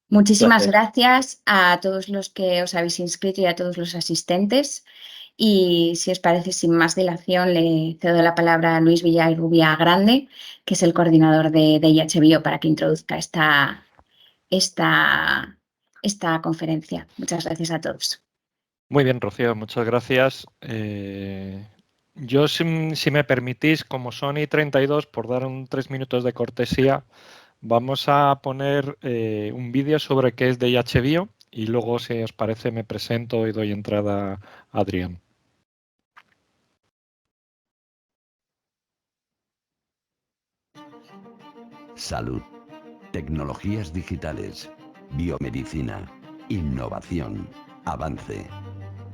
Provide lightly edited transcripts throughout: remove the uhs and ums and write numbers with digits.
Muchísimas Placer. gracias a todos los que os habéis inscrito y a todos los asistentes. Y si os parece, sin más dilación, le cedo la palabra a Luis Villarrubia Grande, que es el coordinador de IHBio, para que introduzca esta, esta conferencia. Muchas gracias a todos. Muy bien, Rocío, muchas gracias. Yo, si me permitís, como son y 32, por dar 3 minutos de cortesía, vamos a poner un vídeo sobre qué es DIH-Bio y luego, si os parece, me presento y doy entrada a Adrián. Salud, tecnologías digitales, biomedicina, innovación, avance.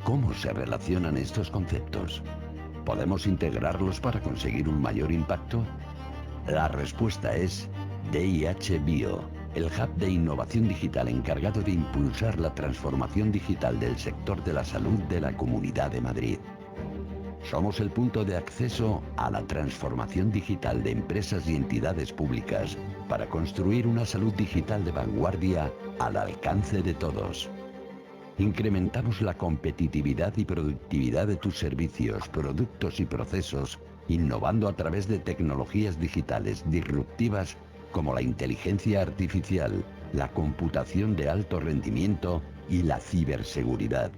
¿Cómo se relacionan estos conceptos? ¿Podemos integrarlos para conseguir un mayor impacto? La respuesta es DIH Bio, el hub de innovación digital encargado de impulsar la transformación digital del sector de la salud de la Comunidad de Madrid. Somos el punto de acceso a la transformación digital de empresas y entidades públicas para construir una salud digital de vanguardia al alcance de todos. Incrementamos la competitividad y productividad de tus servicios, productos y procesos, innovando a través de tecnologías digitales disruptivas como la inteligencia artificial, la computación de alto rendimiento y la ciberseguridad.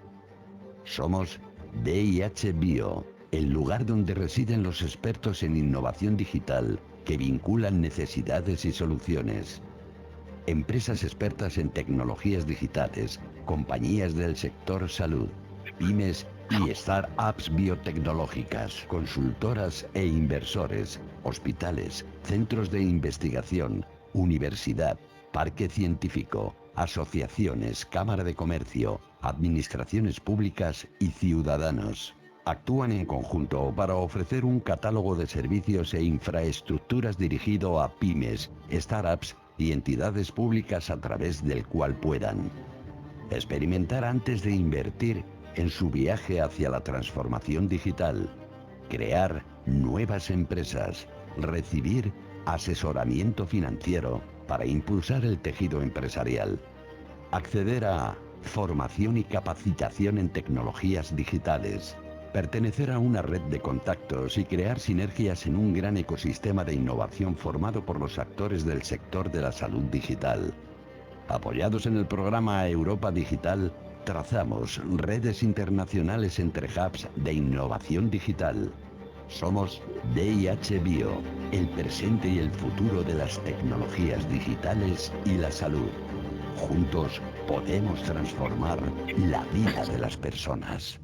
Somos DIH Bio, el lugar donde residen los expertos en innovación digital que vinculan necesidades y soluciones. Empresas expertas en tecnologías digitales, compañías del sector salud, pymes y startups biotecnológicas, consultoras e inversores, hospitales, centros de investigación, universidad, parque científico, asociaciones, cámara de comercio, administraciones públicas y ciudadanos. Actúan en conjunto para ofrecer un catálogo de servicios e infraestructuras dirigido a pymes, startups y entidades públicas a través del cual puedan experimentar antes de invertir en su viaje hacia la transformación digital, crear nuevas empresas, recibir asesoramiento financiero para impulsar el tejido empresarial, acceder a formación y capacitación en tecnologías digitales, pertenecer a una red de contactos y crear sinergias en un gran ecosistema de innovación formado por los actores del sector de la salud digital. Apoyados en el programa Europa Digital, trazamos redes internacionales entre hubs de innovación digital. Somos DIH Bio, el presente y el futuro de las tecnologías digitales y la salud. Juntos podemos transformar la vida de las personas.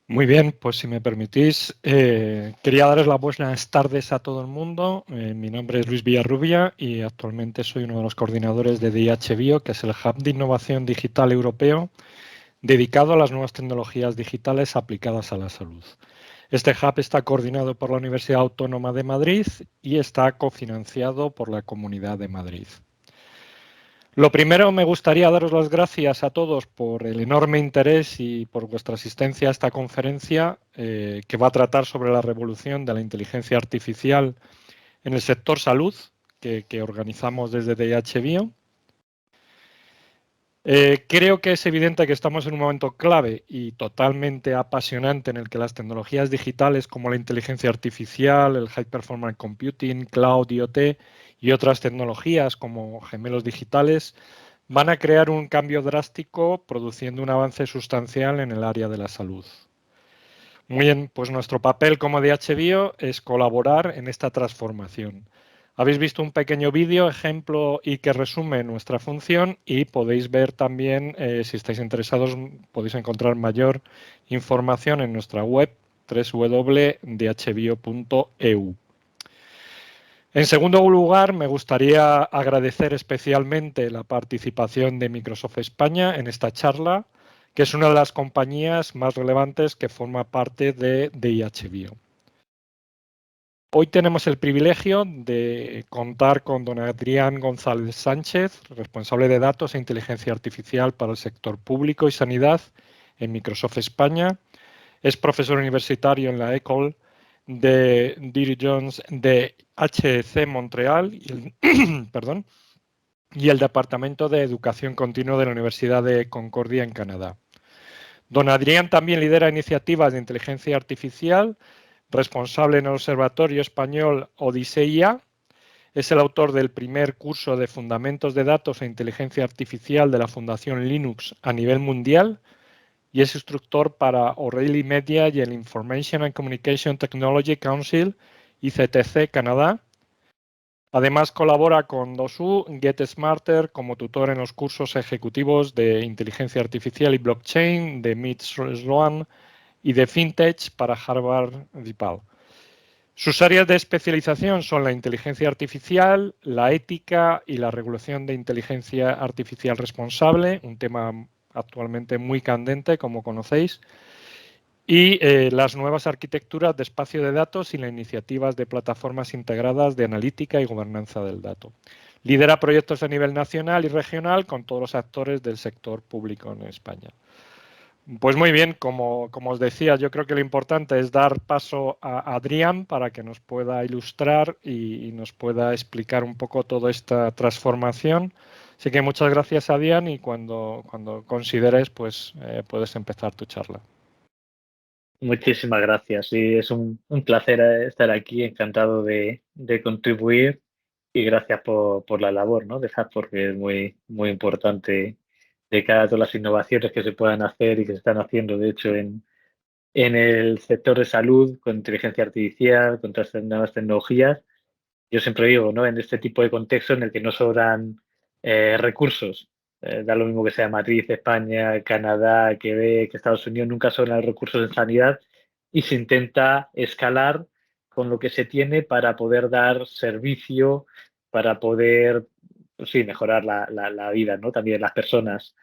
Muy bien, pues si me permitís, quería daros las buenas tardes a todo el mundo. Mi nombre es Luis Villarrubia y actualmente soy uno de los coordinadores de DIH Bio, que es el Hub de Innovación Digital Europeo dedicado a las nuevas tecnologías digitales aplicadas a la salud. Este hub está coordinado por la Universidad Autónoma de Madrid y está cofinanciado por la Comunidad de Madrid. Lo primero, me gustaría daros las gracias a todos por el enorme interés y por vuestra asistencia a esta conferencia que va a tratar sobre la revolución de la inteligencia artificial en el sector salud que organizamos desde DIH Bio. Creo que es evidente que estamos en un momento clave y totalmente apasionante en el que las tecnologías digitales como la inteligencia artificial, el High Performance Computing, Cloud, IoT y otras tecnologías como gemelos digitales van a crear un cambio drástico produciendo un avance sustancial en el área de la salud. Muy bien, pues nuestro papel como DH Bio es colaborar en esta transformación. Habéis visto un pequeño vídeo, ejemplo y que resume nuestra función y podéis ver también, si estáis interesados, podéis encontrar mayor información en nuestra web www.dhbio.eu. En segundo lugar, me gustaría agradecer especialmente la participación de Microsoft España en esta charla, que es una de las compañías más relevantes que forma parte de DIH Bio. Hoy tenemos el privilegio de contar con don Adrián González Sánchez, responsable de datos e inteligencia artificial para el sector público y sanidad en Microsoft España. Es profesor universitario en la École de Dear Jones de HEC Montreal perdón, y el Departamento de Educación Continua de la Universidad de Concordia en Canadá. Don Adrián también lidera iniciativas de inteligencia artificial, responsable en el Observatorio Español Odiseia. Es el autor del primer curso de Fundamentos de Datos e Inteligencia Artificial de la Fundación Linux a nivel mundial y es instructor para O'Reilly Media y el Information and Communication Technology Council, ICTC, Canadá. Además, colabora con Dosu Get Smarter como tutor en los cursos ejecutivos de Inteligencia Artificial y Blockchain de MIT Sloan y de FinTech para Harvard DePaul. Sus áreas de especialización son la inteligencia artificial, la ética y la regulación de inteligencia artificial responsable, un tema actualmente muy candente, como conocéis, y las nuevas arquitecturas de espacio de datos y las iniciativas de plataformas integradas de analítica y gobernanza del dato. Lidera proyectos a nivel nacional y regional con todos los actores del sector público en España. Pues muy bien, como os decía, yo creo que lo importante es dar paso a Adrián para que nos pueda ilustrar y nos pueda explicar un poco toda esta transformación. Así que muchas gracias, Adrián, y cuando consideres, pues puedes empezar tu charla. Muchísimas gracias. Sí, es un placer estar aquí, encantado de contribuir y gracias por la labor, ¿no? De SAP, porque es muy, muy importante de cara a todas las innovaciones que se puedan hacer y que se están haciendo, de hecho, en el sector de salud, con inteligencia artificial, con todas estas nuevas tecnologías. Yo siempre digo, ¿no? En este tipo de contexto en el que no sobran recursos, da lo mismo que sea Madrid, España, Canadá, Quebec, Estados Unidos, nunca sobran recursos en sanidad y se intenta escalar con lo que se tiene para poder dar servicio, para poder, pues sí, mejorar la vida, ¿no? También las personas.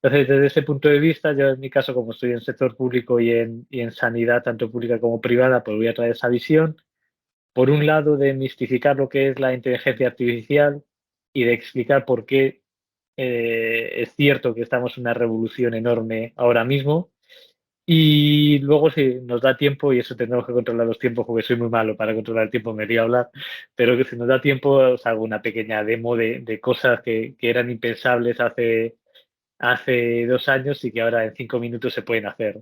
Entonces, desde ese punto de vista, yo en mi caso, como estoy en sector público y en sanidad, tanto pública como privada, pues voy a traer esa visión. Por un lado, de mistificar lo que es la inteligencia artificial y de explicar por qué es cierto que estamos en una revolución enorme ahora mismo. Y luego, si nos da tiempo, y eso tendremos que controlar los tiempos porque soy muy malo para controlar el tiempo, me iría a hablar, pero que si nos da tiempo, os hago una pequeña demo de cosas que eran impensables hace 2 años y que ahora en 5 minutos se pueden hacer.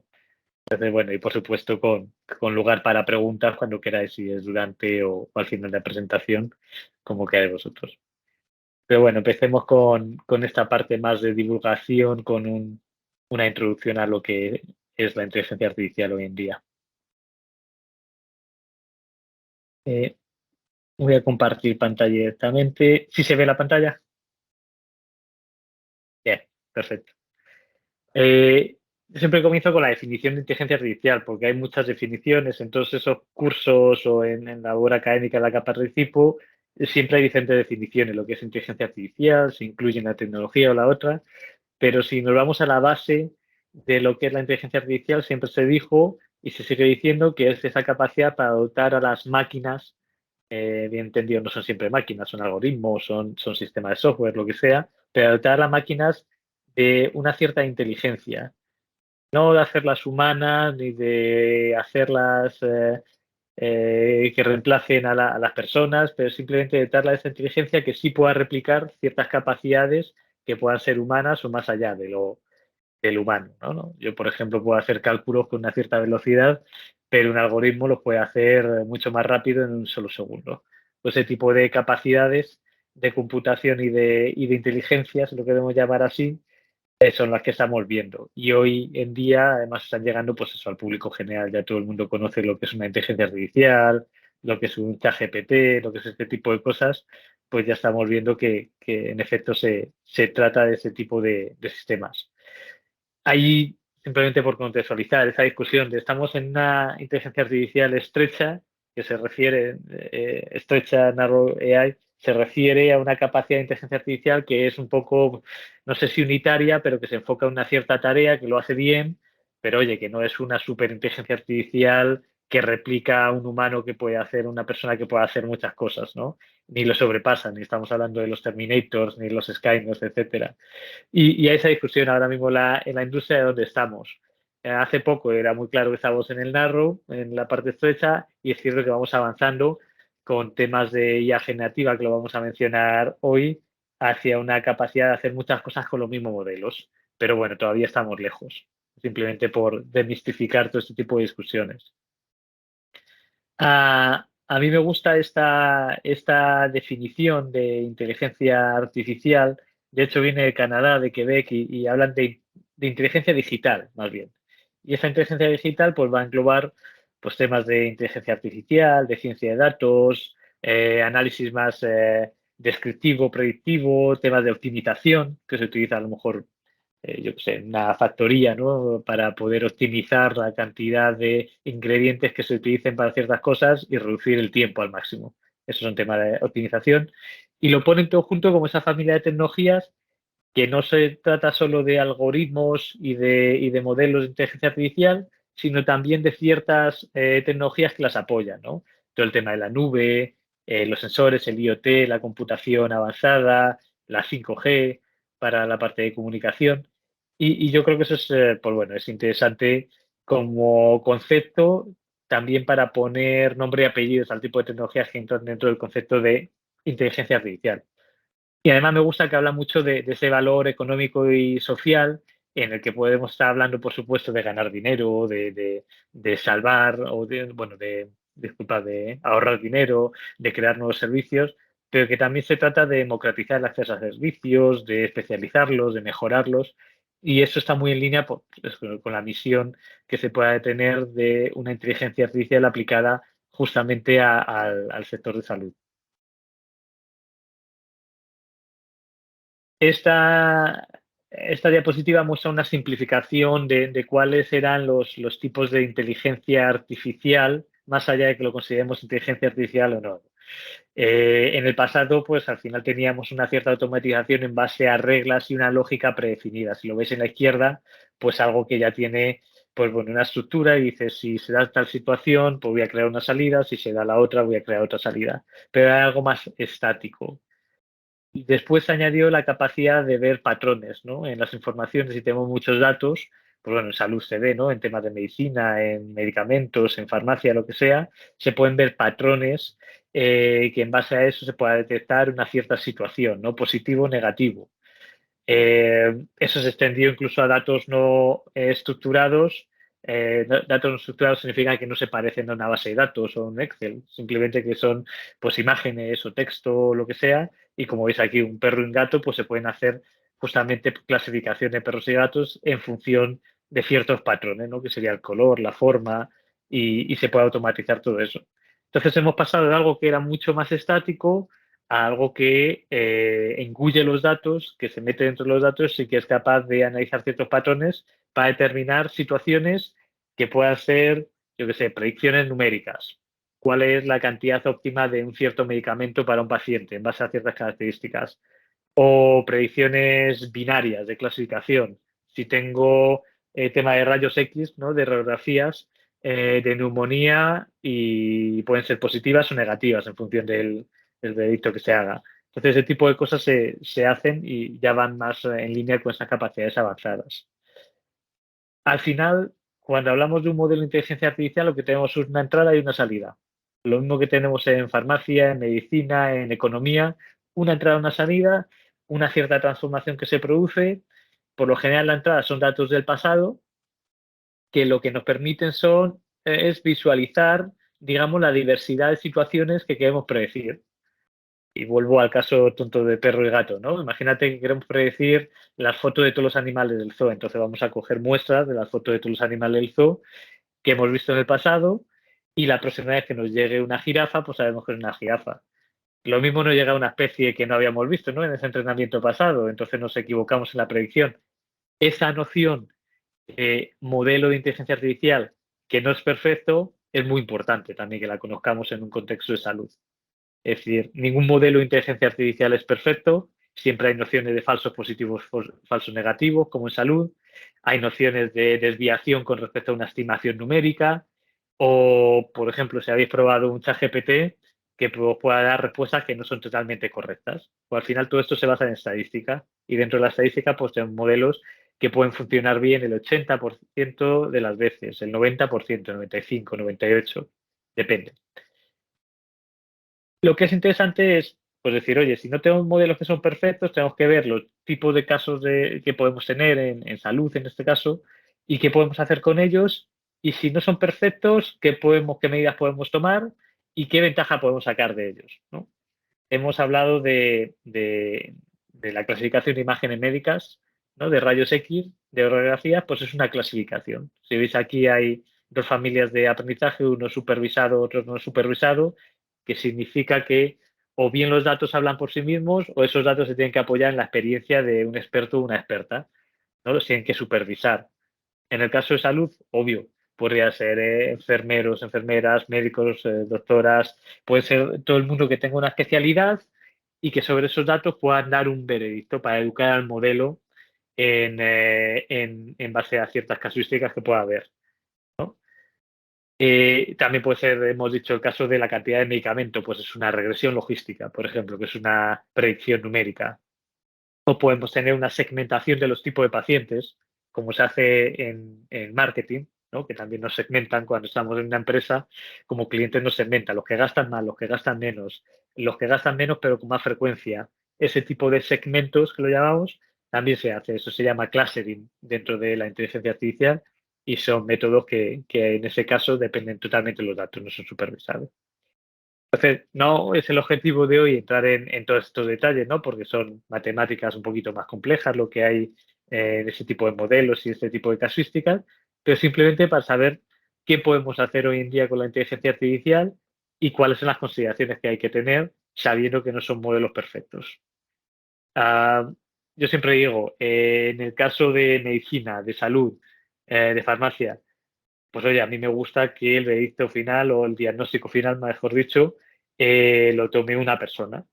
Entonces, bueno, y por supuesto con lugar para preguntas cuando queráis, si es durante o al final de la presentación, como queráis vosotros. Pero bueno, empecemos con esta parte más de divulgación, con una introducción a lo que es la inteligencia artificial hoy en día. Voy a compartir pantalla directamente. ¿Sí se ve la pantalla? Bien, perfecto. Siempre comienzo con la definición de inteligencia artificial, porque hay muchas definiciones en todos esos cursos o en la labor académica en la que participo. Siempre hay diferentes definiciones, lo que es inteligencia artificial, se incluye una tecnología o la otra, pero si nos vamos a la base de lo que es la inteligencia artificial, siempre se dijo y se sigue diciendo que es esa capacidad para dotar a las máquinas, bien entendido, no son siempre máquinas, son algoritmos, son sistemas de software, lo que sea, pero dotar a las máquinas de una cierta inteligencia, no de hacerlas humanas ni de hacerlas que reemplacen a las personas, pero simplemente de darle esa inteligencia que sí pueda replicar ciertas capacidades que puedan ser humanas o más allá del humano, ¿no? Yo, por ejemplo, puedo hacer cálculos con una cierta velocidad, pero un algoritmo los puede hacer mucho más rápido en un solo segundo. Pues ese tipo de capacidades de computación y de inteligencia, es lo que debemos llamar así, son las que estamos viendo. Y hoy en día, además, están llegando pues eso al público general. Ya todo el mundo conoce lo que es una inteligencia artificial, lo que es un ChatGPT, lo que es este tipo de cosas. Pues ya estamos viendo que en efecto se trata de ese tipo de sistemas. Ahí, simplemente por contextualizar esa discusión de estamos en una inteligencia artificial estrecha, que se refiere, estrecha Narrow AI, se refiere a una capacidad de inteligencia artificial que es un poco, no sé si unitaria, pero que se enfoca en una cierta tarea, que lo hace bien, pero oye, que no es una superinteligencia artificial que replica a un humano que puede hacer, una persona que puede hacer muchas cosas, ¿no? Ni lo sobrepasa, ni estamos hablando de los Terminators, ni los Skynets, etcétera. Y hay esa discusión ahora mismo en la industria de dónde estamos. hace poco era muy claro que estábamos en el narrow, en la parte estrecha, y es cierto que vamos avanzando con temas de IA generativa, que lo vamos a mencionar hoy, hacia una capacidad de hacer muchas cosas con los mismos modelos. Pero bueno, todavía estamos lejos, simplemente por demistificar todo este tipo de discusiones. A mí me gusta esta definición de inteligencia artificial. De hecho, viene de Canadá, de Quebec, y hablan de inteligencia digital, más bien. Y esa inteligencia digital pues, va a englobar pues, temas de inteligencia artificial, de ciencia de datos, análisis más descriptivo, predictivo, temas de optimización, que se utiliza a lo mejor yo qué sé, una factoría, ¿no? Para poder optimizar la cantidad de ingredientes que se utilicen para ciertas cosas y reducir el tiempo al máximo. Eso es un tema de optimización. Y lo ponen todo junto como esa familia de tecnologías que no se trata solo de algoritmos y de modelos de inteligencia artificial, sino también de ciertas tecnologías que las apoyan, ¿no? Todo el tema de la nube, los sensores, el IoT, la computación avanzada, la 5G para la parte de comunicación. Y yo creo que eso es, pues bueno, es interesante como concepto también para poner nombre y apellidos al tipo de tecnologías que entran dentro del concepto de inteligencia artificial. Y además me gusta que habla mucho de ese valor económico y social en el que podemos estar hablando, por supuesto, de ganar dinero, de salvar o disculpa, de ahorrar dinero, de crear nuevos servicios, pero que también se trata de democratizar el acceso a servicios, de especializarlos, de mejorarlos. Y eso está muy en línea pues, con la misión que se pueda tener de una inteligencia artificial aplicada justamente al sector de salud. Esta diapositiva muestra una simplificación de cuáles eran los tipos de inteligencia artificial, más allá de que lo consideremos inteligencia artificial o no. En el pasado, pues al final teníamos una cierta automatización en base a reglas y una lógica predefinida. Si lo veis en la izquierda, pues algo que ya tiene pues bueno, una estructura y dice, si se da tal situación, pues voy a crear una salida, si se da la otra, voy a crear otra salida. Pero hay algo más estático. Y después se añadió la capacidad de ver patrones, ¿no? En las informaciones, si tenemos muchos datos, pues bueno, en salud se ve, ¿no? En temas de medicina, en medicamentos, en farmacia, lo que sea, se pueden ver patrones que en base a eso se pueda detectar una cierta situación, ¿no? Positivo o negativo. Eso se extendió incluso a datos no estructurados. Datos no estructurados significa que no se parecen a una base de datos o un Excel, simplemente que son pues imágenes o texto o lo que sea. Y como veis aquí, un perro y un gato, pues se pueden hacer justamente clasificación de perros y gatos en función de ciertos patrones, ¿no? Que sería el color, la forma, y se puede automatizar todo eso. Entonces hemos pasado de algo que era mucho más estático a algo que engulle los datos, que se mete dentro de los datos y que es capaz de analizar ciertos patrones para determinar situaciones que puedan ser, yo qué sé, predicciones numéricas. ¿Cuál es la cantidad óptima de un cierto medicamento para un paciente en base a ciertas características? O predicciones binarias de clasificación. Si tengo tema de rayos X, ¿no? De radiografías de neumonía y pueden ser positivas o negativas en función del veredicto que se haga. Entonces, ese tipo de cosas se hacen y ya van más en línea con esas capacidades avanzadas. Al final, cuando hablamos de un modelo de inteligencia artificial, lo que tenemos es una entrada y una salida. Lo mismo que tenemos en farmacia, en medicina, en economía, una entrada y una salida, una cierta transformación que se produce. Por lo general, la entrada son datos del pasado que lo que nos permiten es visualizar, digamos, la diversidad de situaciones que queremos predecir. Y vuelvo al caso tonto de perro y gato, ¿no? Imagínate que queremos predecir las fotos de todos los animales del zoo. Entonces vamos a coger muestras de las fotos de todos los animales del zoo que hemos visto en el pasado y la próxima vez que nos llegue una jirafa, pues sabemos que es una jirafa. Lo mismo nos llega una especie que no habíamos visto, ¿no? En ese entrenamiento pasado. Entonces nos equivocamos en la predicción. Esa noción modelo de inteligencia artificial que no es perfecto es muy importante también que la conozcamos en un contexto de salud. Es decir, ningún modelo de inteligencia artificial es perfecto, siempre hay nociones de falsos positivos, falsos negativos, como en salud, hay nociones de desviación con respecto a una estimación numérica, o, por ejemplo, si habéis probado un ChatGPT que pueda dar respuestas que no son totalmente correctas. Pues al final todo esto se basa en estadística y dentro de la estadística pues tenemos modelos que pueden funcionar bien el 80% de las veces, el 90%, 95, 98, depende. Lo que es interesante es pues decir, oye, si no tenemos modelos que son perfectos, tenemos que ver los tipos de casos que podemos tener en salud, en este caso, y qué podemos hacer con ellos. Y si no son perfectos, qué medidas podemos tomar y qué ventaja podemos sacar de ellos, ¿no? Hemos hablado de la clasificación de imágenes médicas, ¿no? De rayos X, de radiografías, pues es una clasificación. Si veis aquí hay dos familias de aprendizaje, uno supervisado, otro no supervisado, que significa que o bien los datos hablan por sí mismos o esos datos se tienen que apoyar en la experiencia de un experto o una experta, ¿no? Los tienen que supervisar. En el caso de salud, obvio, podría ser enfermeros, enfermeras, médicos, doctoras, puede ser todo el mundo que tenga una especialidad y que sobre esos datos puedan dar un veredicto para educar al modelo en base a ciertas casuísticas que pueda haber, ¿no? También puede ser, hemos dicho, el caso de la cantidad de medicamento, pues es una regresión logística, por ejemplo, que es una predicción numérica. O podemos tener una segmentación de los tipos de pacientes, como se hace en marketing, ¿no? Que también nos segmentan cuando estamos en una empresa, como clientes nos segmentan, los que gastan más, los que gastan menos, los que gastan menos pero con más frecuencia. Ese tipo de segmentos que lo llamamos, también se hace. Eso se llama clustering dentro de la inteligencia artificial y son métodos que en ese caso dependen totalmente de los datos, no son supervisados. Entonces, no es el objetivo de hoy entrar en todos estos detalles, ¿no? Porque son matemáticas un poquito más complejas lo que hay en ese tipo de modelos y este tipo de casuísticas, pero simplemente para saber qué podemos hacer hoy en día con la inteligencia artificial y cuáles son las consideraciones que hay que tener sabiendo que no son modelos perfectos. Yo siempre digo, en el caso de medicina, de salud, de farmacia, pues oye, a mí me gusta que el veredicto final o el diagnóstico final, mejor dicho, lo tome una persona,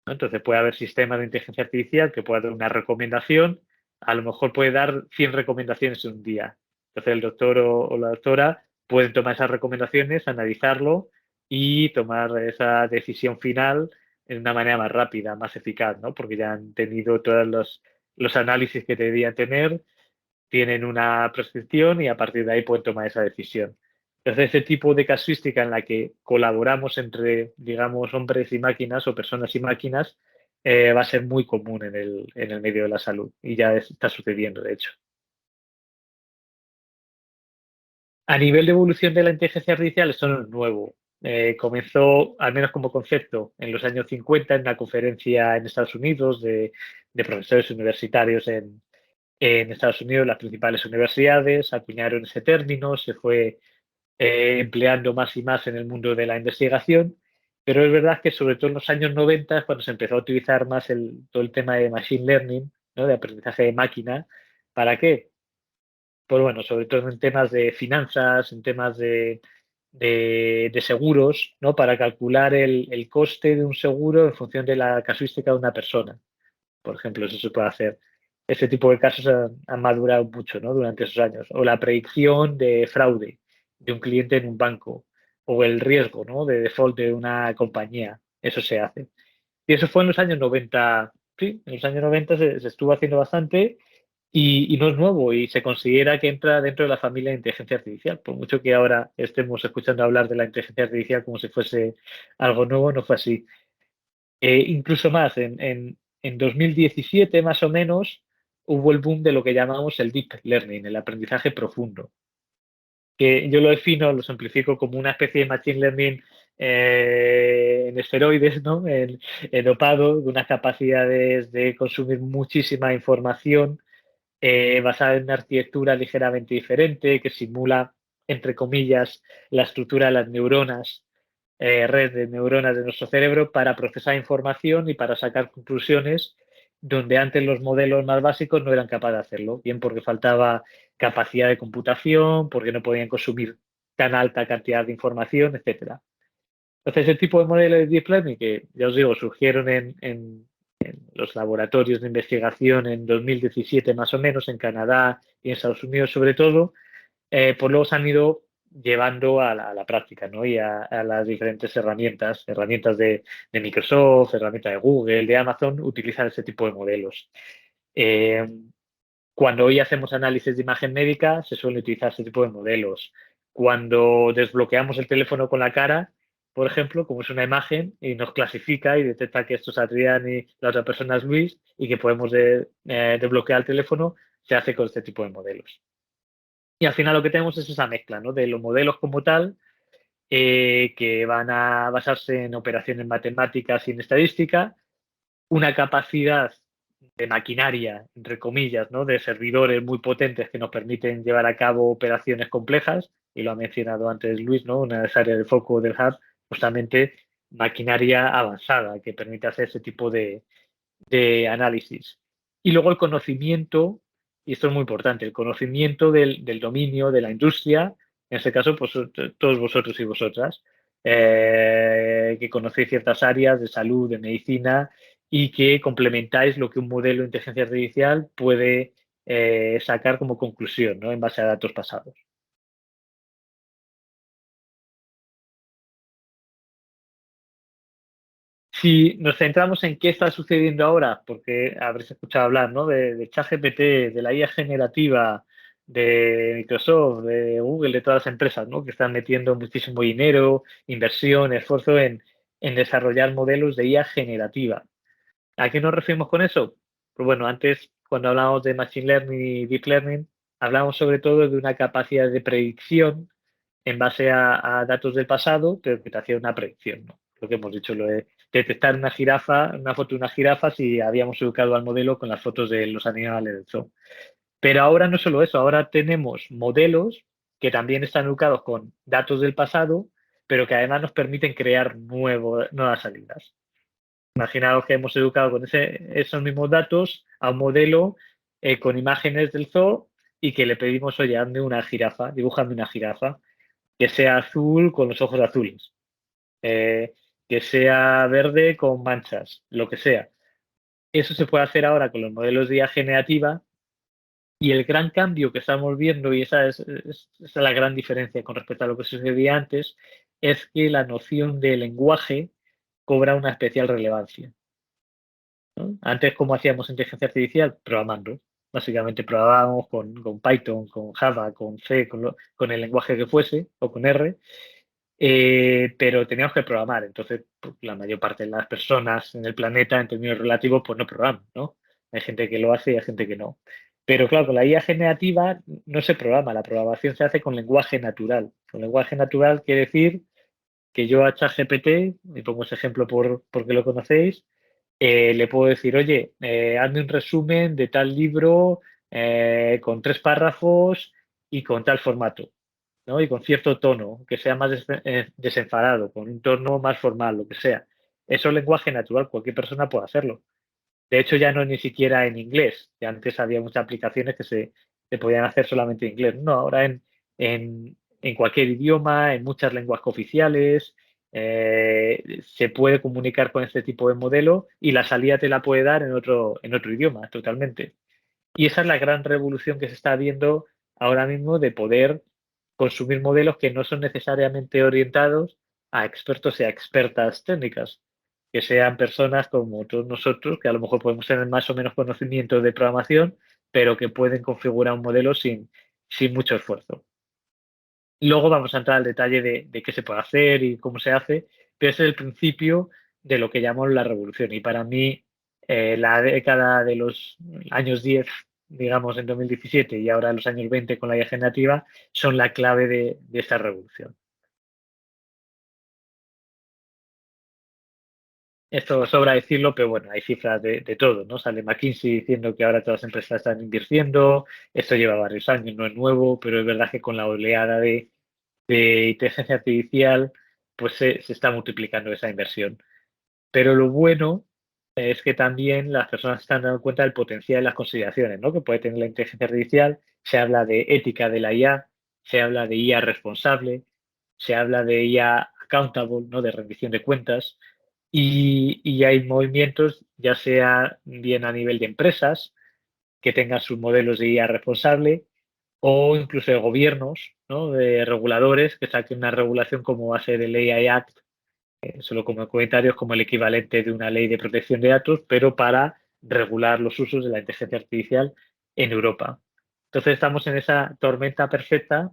¿no? Entonces puede haber sistemas de inteligencia artificial que pueda dar una recomendación, a lo mejor puede dar 100 recomendaciones en un día. Entonces el doctor o la doctora pueden tomar esas recomendaciones, analizarlo y tomar esa decisión final de una manera más rápida, más eficaz, ¿no? Porque ya han tenido todos los análisis que debían tener, tienen una prescripción y a partir de ahí pueden tomar esa decisión. Entonces, ese tipo de casuística en la que colaboramos entre, digamos, hombres y máquinas o personas y máquinas va a ser muy común en el medio de la salud y ya está sucediendo, de hecho. A nivel de evolución de la inteligencia artificial, esto no es nuevo. Comenzó, al menos como concepto, en los años 50 en una conferencia en Estados Unidos de profesores universitarios en Estados Unidos. Las principales universidades acuñaron ese término, se fue empleando más y más en el mundo de la investigación, pero es verdad que sobre todo en los años 90 es cuando se empezó a utilizar más todo el tema de machine learning, ¿no? De aprendizaje de máquina. ¿Para qué? Pues bueno, sobre todo en temas de finanzas, en temas de seguros, ¿no? Para calcular el coste de un seguro en función de la casuística de una persona. Por ejemplo, eso se puede hacer. Ese tipo de casos han madurado mucho, ¿no? Durante esos años. O la predicción de fraude de un cliente en un banco. O el riesgo, ¿no? De default de una compañía. Eso se hace. Y eso fue en los años 90. Sí, en los años 90 se estuvo haciendo bastante y no es nuevo y se considera que entra dentro de la familia de inteligencia artificial. Por mucho que ahora estemos escuchando hablar de la inteligencia artificial como si fuese algo nuevo, no fue así. Incluso más, en 2017 más o menos hubo el boom de lo que llamamos el deep learning, el aprendizaje profundo, que yo lo defino, lo simplifico como una especie de machine learning en esteroides, ¿no? En dopado, de unas capacidades de consumir muchísima información basada en una arquitectura ligeramente diferente que simula, entre comillas, la estructura de las neuronas, red de neuronas de nuestro cerebro para procesar información y para sacar conclusiones donde antes los modelos más básicos no eran capaces de hacerlo, bien porque faltaba capacidad de computación, porque no podían consumir tan alta cantidad de información, etcétera. Entonces, ese tipo de modelos de deep learning que, ya os digo, surgieron en los laboratorios de investigación en 2017 más o menos, en Canadá y en Estados Unidos sobre todo, pues luego se han ido llevando a la práctica, ¿no? Y a las diferentes herramientas de Microsoft, herramientas de Google, de Amazon, utilizan ese tipo de modelos. Cuando hoy hacemos análisis de imagen médica, se suele utilizar este tipo de modelos. Cuando desbloqueamos el teléfono con la cara, por ejemplo, como es una imagen y nos clasifica y detecta que esto es Adrián y la otra persona es Luis y que podemos desbloquear el teléfono, se hace con este tipo de modelos. Y al final lo que tenemos es esa mezcla, ¿no?, de los modelos como tal, que van a basarse en operaciones matemáticas y en estadística, una capacidad de maquinaria, entre comillas, ¿no?, de servidores muy potentes que nos permiten llevar a cabo operaciones complejas, y lo ha mencionado antes Luis, ¿no?, una de las áreas de foco del hub, justamente maquinaria avanzada que permite hacer ese tipo de análisis. Y luego el conocimiento, y esto es muy importante, el conocimiento del dominio de la industria, en este caso, pues todos vosotros y vosotras, que conocéis ciertas áreas de salud, de medicina, y que complementáis lo que un modelo de inteligencia artificial puede sacar como conclusión, ¿no?, en base a datos pasados. Si nos centramos en qué está sucediendo ahora, porque habréis escuchado hablar, ¿no?, de ChatGPT, de la IA generativa, de Microsoft, de Google, de todas las empresas, ¿no?, que están metiendo muchísimo dinero, inversión, esfuerzo en desarrollar modelos de IA generativa. ¿A qué nos referimos con eso? Pues bueno, antes, cuando hablábamos de Machine Learning y Deep Learning, hablábamos sobre todo de una capacidad de predicción en base a datos del pasado, pero que te hacía una predicción, ¿no? Lo que hemos dicho, lo de detectar una jirafa, una foto de una jirafa, si habíamos educado al modelo con las fotos de los animales del zoo. Pero ahora no solo eso, ahora tenemos modelos que también están educados con datos del pasado, pero que además nos permiten crear nuevas salidas. Imaginaos que hemos educado con esos mismos datos a un modelo con imágenes del zoo y que le pedimos, oye, hazme una jirafa, dibújame una jirafa que sea azul con los ojos azules, eh, que sea verde con manchas, lo que sea. Eso se puede hacer ahora con los modelos de IA generativa, y el gran cambio que estamos viendo, y esa es la gran diferencia con respecto a lo que sucedía antes, es que la noción de lenguaje cobra una especial relevancia, ¿no? Antes, ¿cómo hacíamos inteligencia artificial? Programando. Básicamente programábamos con Python, con Java, con C, con el lenguaje que fuese, o con R, pero teníamos que programar. Entonces, pues, la mayor parte de las personas en el planeta, en términos relativos, pues no programan, ¿no? Hay gente que lo hace y hay gente que no. Pero claro, con la IA generativa no se programa, la programación se hace con lenguaje natural. Con lenguaje natural quiere decir que yo a ChatGPT, y pongo ese ejemplo porque lo conocéis, le puedo decir, oye, hazme un resumen de tal libro con 3 párrafos y con tal formato, ¿no?, y con cierto tono, que sea más desenfadado, con un tono más formal, lo que sea. Eso es lenguaje natural, cualquier persona puede hacerlo. De hecho, ya no es ni siquiera en inglés, que antes había muchas aplicaciones que se podían hacer solamente en inglés. No, ahora en cualquier idioma, en muchas lenguas cooficiales, se puede comunicar con este tipo de modelo y la salida te la puede dar en otro idioma, totalmente. Y esa es la gran revolución que se está viendo ahora mismo, de poder consumir modelos que no son necesariamente orientados a expertos y a expertas técnicas, que sean personas como todos nosotros, que a lo mejor podemos tener más o menos conocimiento de programación, pero que pueden configurar un modelo sin mucho esfuerzo. Luego vamos a entrar al detalle de qué se puede hacer y cómo se hace, pero ese es el principio de lo que llamamos la revolución. Y para mí, la década de los años 10, digamos, en 2017, y ahora los años 20 con la IA generativa, son la clave de esta revolución. Esto sobra decirlo, pero bueno, hay cifras de todo, ¿no? Sale McKinsey diciendo que ahora todas las empresas están invirtiendo, esto lleva varios años, no es nuevo, pero es verdad que con la oleada de inteligencia artificial, pues se está multiplicando esa inversión. Pero lo bueno es que también las personas están dando cuenta del potencial de las consideraciones, ¿no?, que puede tener la inteligencia artificial. Se habla de ética de la IA, se habla de IA responsable, se habla de IA accountable, ¿no?, de rendición de cuentas, y hay movimientos, ya sea bien a nivel de empresas, que tengan sus modelos de IA responsable, o incluso de gobiernos, ¿no?, de reguladores que saquen una regulación como va a ser el AI Act, solo como comentarios, como el equivalente de una ley de protección de datos, pero para regular los usos de la inteligencia artificial en Europa. Entonces estamos en esa tormenta perfecta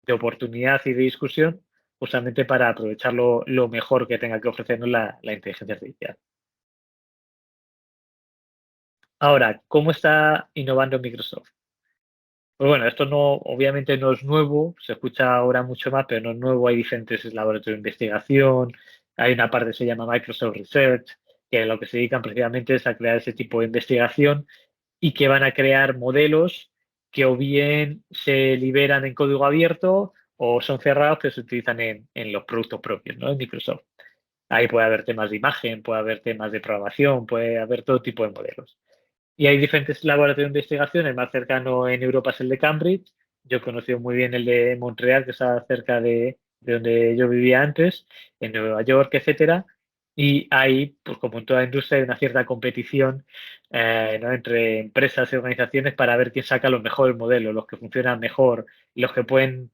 de oportunidad y de discusión justamente para aprovechar lo mejor que tenga que ofrecernos la inteligencia artificial. Ahora, ¿cómo está innovando Microsoft? Pues bueno, esto no, obviamente no es nuevo, se escucha ahora mucho más, pero no es nuevo. Hay diferentes laboratorios de investigación, hay una parte que se llama Microsoft Research, que lo que se dedican precisamente es a crear ese tipo de investigación y que van a crear modelos que o bien se liberan en código abierto o son cerrados que se utilizan en los productos propios, ¿no? En Microsoft. Ahí puede haber temas de imagen, puede haber temas de programación, puede haber todo tipo de modelos. Y hay diferentes laboratorios de investigación. El más cercano en Europa es el de Cambridge. Yo he conocido muy bien el de Montreal, que está cerca de donde yo vivía antes, en Nueva York, etcétera. Y ahí, pues como en toda industria, hay una cierta competición ¿no? entre empresas y organizaciones para ver quién saca los mejores modelos, los que funcionan mejor, los que pueden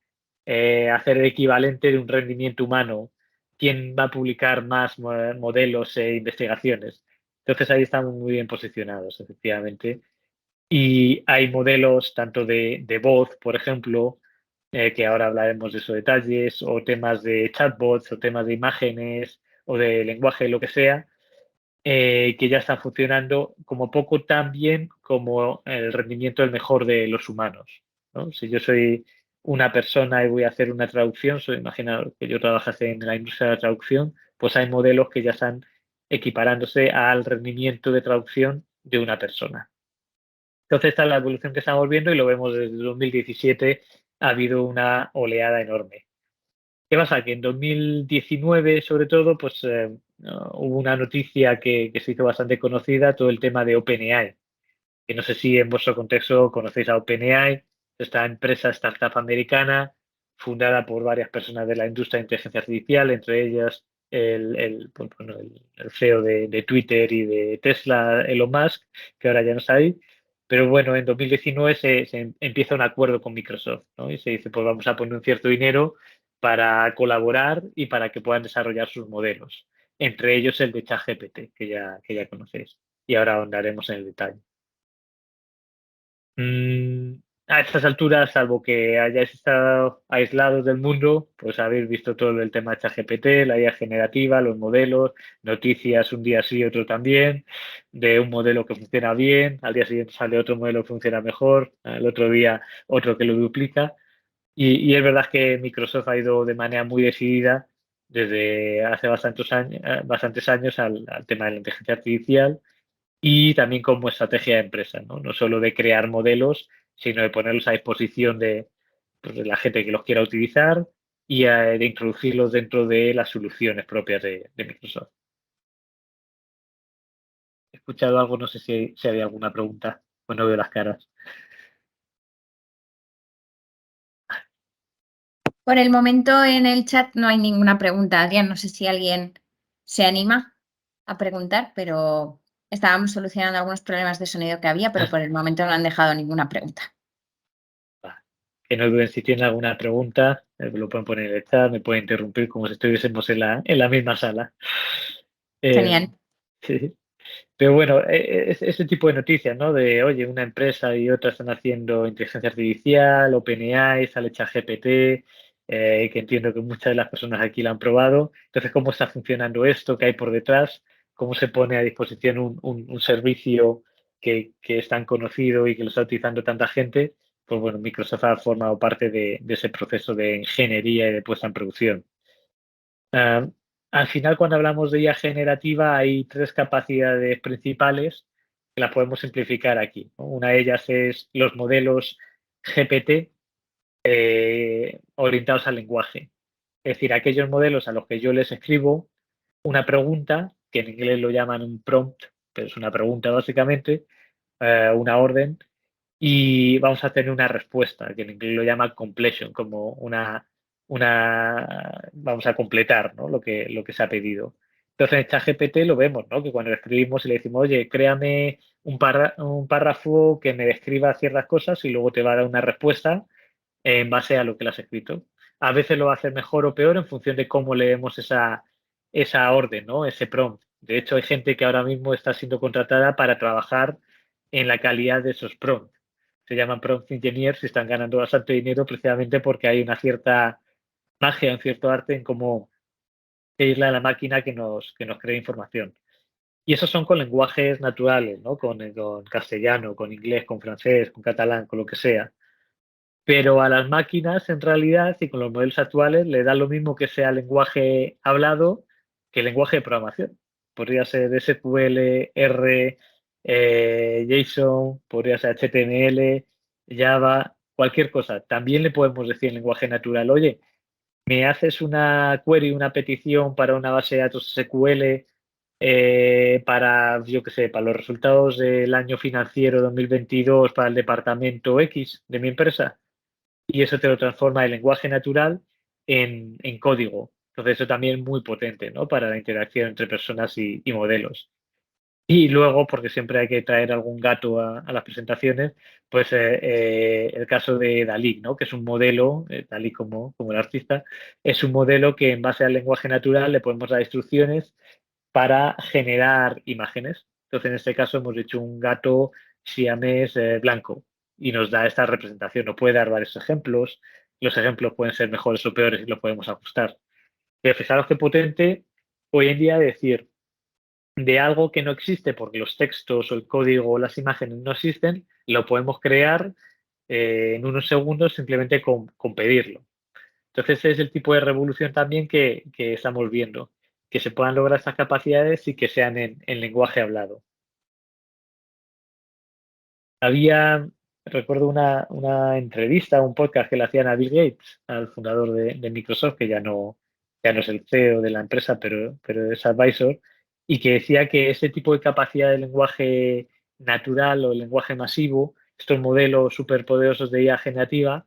hacer el equivalente de un rendimiento humano, quién va a publicar más modelos e investigaciones. Entonces ahí estamos muy bien posicionados, efectivamente. Y hay modelos tanto de voz, por ejemplo, que ahora hablaremos de esos detalles, o temas de chatbots, o temas de imágenes, o de lenguaje, lo que sea, que ya están funcionando como poco tan bien como el rendimiento del mejor de los humanos, ¿no? Si yo soy una persona y voy a hacer una traducción, imagina que yo trabajase en la industria de la traducción, pues hay modelos que ya están equiparándose al rendimiento de traducción de una persona. Entonces, esta es la evolución que estamos viendo y lo vemos desde 2017, ha habido una oleada enorme. ¿Qué pasa? Que en 2019, sobre todo, pues hubo una noticia que se hizo bastante conocida, todo el tema de OpenAI, que no sé si en vuestro contexto conocéis a OpenAI, esta empresa startup americana fundada por varias personas de la industria de inteligencia artificial, entre ellas pues, bueno, el CEO de Twitter y de Tesla, Elon Musk, que ahora ya no está ahí. Pero bueno, en 2019 se empieza un acuerdo con Microsoft, ¿no? Y se dice, pues vamos a poner un cierto dinero para colaborar y para que puedan desarrollar sus modelos, entre ellos el de ChatGPT, que ya conocéis. Y ahora ahondaremos en el detalle. A estas alturas, salvo que hayáis estado aislados del mundo, pues habéis visto todo el tema de ChatGPT, la IA generativa, los modelos, noticias un día sí, otro también, de un modelo que funciona bien, al día siguiente sale otro modelo que funciona mejor, el otro día otro que lo duplica. Y es verdad que Microsoft ha ido de manera muy decidida desde hace bastantes años al tema de la inteligencia artificial y también como estrategia de empresa, ¿no? No solo de crear modelos, sino de ponerlos a disposición pues, de la gente que los quiera utilizar y de introducirlos dentro de las soluciones propias de Microsoft. He escuchado algo, no sé si había alguna pregunta, pues no veo las caras. Por el momento en el chat no hay ninguna pregunta, Adrián. No sé si alguien se anima a preguntar, pero estábamos solucionando algunos problemas de sonido que había, pero por el momento no han dejado ninguna pregunta. Que no duden si tienen alguna pregunta, lo pueden poner en el chat, me pueden interrumpir como si estuviésemos en la misma sala. Genial. Sí. Pero bueno, ese tipo de noticias, ¿no? De, oye, una empresa y otra están haciendo inteligencia artificial, OpenAI, sale ChatGPT, que entiendo que muchas de las personas aquí la han probado. Entonces, ¿cómo está funcionando esto? ¿Qué hay por detrás? ¿Cómo se pone a disposición un servicio que es tan conocido y que lo está utilizando tanta gente? Pues bueno, Microsoft ha formado parte de ese proceso de ingeniería y de puesta en producción. Al final, cuando hablamos de IA generativa, hay tres capacidades principales que las podemos simplificar aquí, ¿no? Una de ellas es los modelos GPT orientados al lenguaje. Es decir, aquellos modelos a los que yo les escribo una pregunta, que en inglés lo llaman un prompt, pero es una pregunta básicamente, una orden, y vamos a tener una respuesta, que en inglés lo llama completion, como vamos a completar, ¿no? lo que se ha pedido. Entonces en ChatGPT lo vemos, ¿no? Que cuando le escribimos y le decimos, oye, créame un párrafo que me describa ciertas cosas y luego te va a dar una respuesta en base a lo que le has escrito. A veces lo va a hacer mejor o peor en función de cómo leemos esa orden, ¿no? Ese prompt. De hecho, hay gente que ahora mismo está siendo contratada para trabajar en la calidad de esos prompts. se llaman prompt engineers y están ganando bastante dinero precisamente porque hay una cierta magia, un cierto arte en cómo pedirle a la máquina que nos cree información. Y esos son con lenguajes naturales, ¿no? Con castellano, con inglés, con francés, con catalán, con lo que sea. Pero a las máquinas, en realidad, y con los modelos actuales, le da lo mismo que sea lenguaje hablado que lenguaje de programación. Podría ser SQL, R, JSON, podría ser HTML, Java, cualquier cosa. También le podemos decir en lenguaje natural, oye, me haces una query, una petición para una base de datos SQL para, yo qué sé, para los resultados del año financiero 2022 para el departamento X de mi empresa, y eso te lo transforma el lenguaje natural en código. Entonces eso también es muy potente, ¿no? Para la interacción entre personas y modelos. Y luego, porque siempre hay que traer algún gato a las presentaciones, pues el caso de Dalí, ¿no? Que es un modelo, Dalí como el artista, es un modelo que en base al lenguaje natural le podemos dar instrucciones para generar imágenes. Entonces, en este caso hemos hecho un gato siamés blanco y nos da esta representación. Nos puede dar varios ejemplos. Los ejemplos pueden ser mejores o peores y los podemos ajustar. Pero fijaros qué potente hoy en día decir de algo que no existe porque los textos o el código o las imágenes no existen, lo podemos crear en unos segundos simplemente con pedirlo. Entonces ese es el tipo de revolución también que estamos viendo, que se puedan lograr estas capacidades y que sean en lenguaje hablado. Recuerdo una entrevista, un podcast que le hacían a Bill Gates, al fundador de Microsoft, que ya no es el CEO de la empresa, pero es advisor, y que decía que ese tipo de capacidad de lenguaje natural o lenguaje masivo, estos modelos superpoderosos de IA generativa,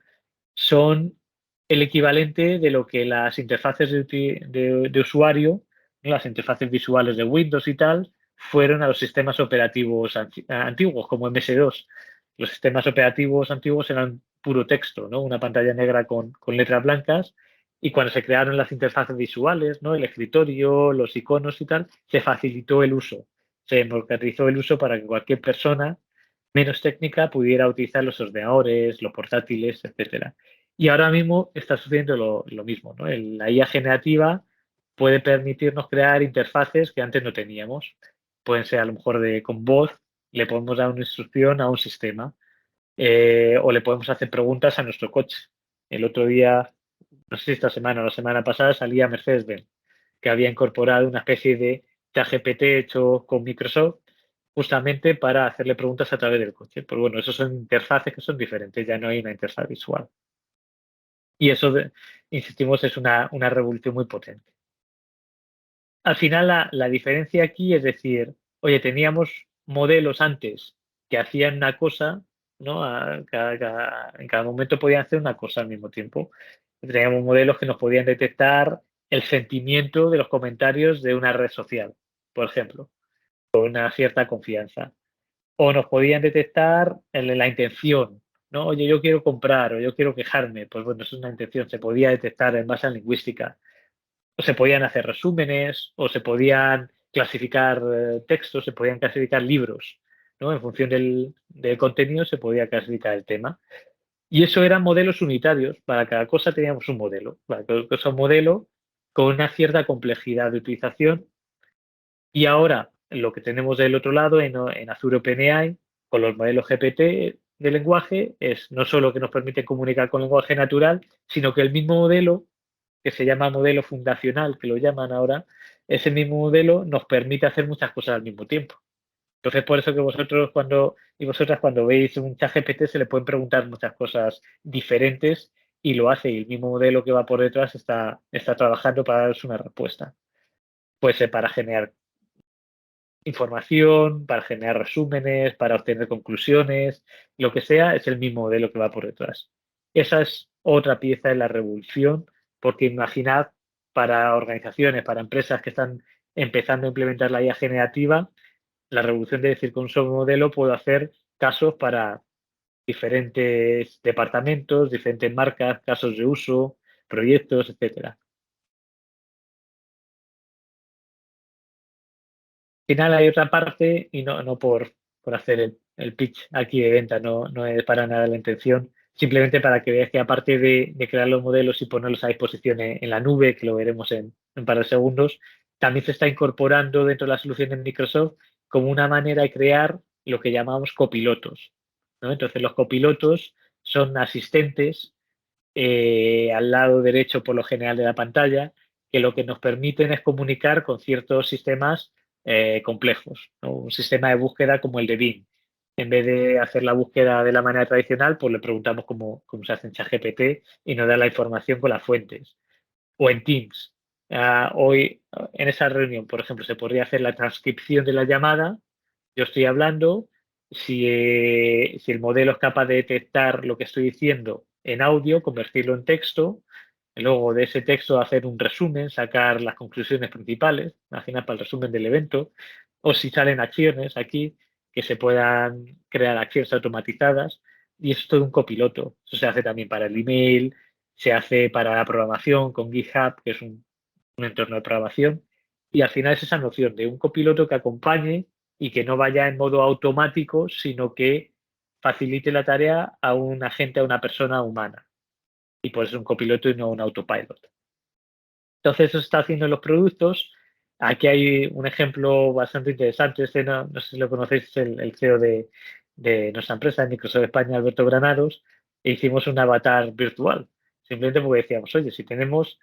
son el equivalente de lo que las interfaces de usuario, ¿no? Las interfaces visuales de Windows y tal, fueron a los sistemas operativos antiguos, como MS2. Los sistemas operativos antiguos eran puro texto, ¿no? Una pantalla negra con letras blancas, y cuando se crearon las interfaces visuales, ¿no? El escritorio, los iconos y tal, se facilitó el uso. Se democratizó el uso para que cualquier persona menos técnica pudiera utilizar los ordenadores, los portátiles, etcétera. Y ahora mismo está sucediendo lo mismo, ¿no? La IA generativa puede permitirnos crear interfaces que antes no teníamos. Pueden ser a lo mejor con voz, le podemos dar una instrucción a un sistema o le podemos hacer preguntas a nuestro coche. El otro día, no sé si esta semana o la semana pasada, salía Mercedes-Benz, que había incorporado una especie de ChatGPT hecho con Microsoft justamente para hacerle preguntas a través del coche. Pues bueno, esos son interfaces que son diferentes, ya no hay una interfaz visual. Y eso, insistimos, es una revolución muy potente. Al final, la diferencia aquí es decir, oye, teníamos modelos antes que hacían una cosa, ¿no? En cada momento podían hacer una cosa al mismo tiempo. Teníamos modelos que nos podían detectar el sentimiento de los comentarios de una red social, por ejemplo, con una cierta confianza. O nos podían detectar la intención, ¿no? Oye, yo quiero comprar o yo quiero quejarme. Pues bueno, eso es una intención, se podía detectar en base a lingüística. O se podían hacer resúmenes, o se podían clasificar textos, se podían clasificar libros, ¿no? En función del contenido se podía clasificar el tema. Y eso eran modelos unitarios. Para cada cosa teníamos un modelo. Para cada cosa un modelo con una cierta complejidad de utilización. Y ahora lo que tenemos del otro lado en Azure OpenAI, con los modelos GPT de lenguaje, es no solo que nos permite comunicar con lenguaje natural, sino que el mismo modelo, que se llama modelo fundacional, que lo llaman ahora, ese mismo modelo nos permite hacer muchas cosas al mismo tiempo. Entonces, por eso que vosotros vosotras cuando veis un chat GPT se le pueden preguntar muchas cosas diferentes y lo hace, y el mismo modelo que va por detrás está trabajando para daros una respuesta. Pues para generar información, para generar resúmenes, para obtener conclusiones, lo que sea, es el mismo modelo que va por detrás. Esa es otra pieza de la revolución, porque imaginad para organizaciones, para empresas que están empezando a implementar la IA generativa, la revolución de decir con un solo modelo puedo hacer casos para diferentes departamentos, diferentes marcas, casos de uso, proyectos, etcétera. Al final hay otra parte, y no por hacer el pitch aquí de venta, no es para nada la intención, simplemente para que veáis que aparte de crear los modelos y ponerlos a disposición en la nube, que lo veremos en un par de segundos, también se está incorporando dentro de la solución de Microsoft como una manera de crear lo que llamamos copilotos, ¿no? Entonces, los copilotos son asistentes al lado derecho, por lo general, de la pantalla, que lo que nos permiten es comunicar con ciertos sistemas complejos, ¿no? Un sistema de búsqueda como el de Bing. En vez de hacer la búsqueda de la manera tradicional, pues le preguntamos cómo se hace en ChatGPT y nos da la información con las fuentes. O en Teams. Hoy, en esa reunión, por ejemplo, se podría hacer la transcripción de la llamada. Yo estoy hablando, si el modelo es capaz de detectar lo que estoy diciendo en audio, convertirlo en texto, y luego de ese texto hacer un resumen, sacar las conclusiones principales, imagina para el resumen del evento, o si salen acciones aquí, que se puedan crear acciones automatizadas, y eso es todo un copiloto. Eso se hace también para el email, se hace para la programación con GitHub, que es un entorno de programación, y al final es esa noción de un copiloto que acompañe y que no vaya en modo automático, sino que facilite la tarea a un agente, a una persona humana. Y por eso es un copiloto y no un autopilot. Entonces, eso se está haciendo en los productos. Aquí hay un ejemplo bastante interesante. No sé si lo conocéis, es el CEO de nuestra empresa, de Microsoft España, Alberto Granados, e hicimos un avatar virtual. Simplemente porque decíamos, oye, si tenemos,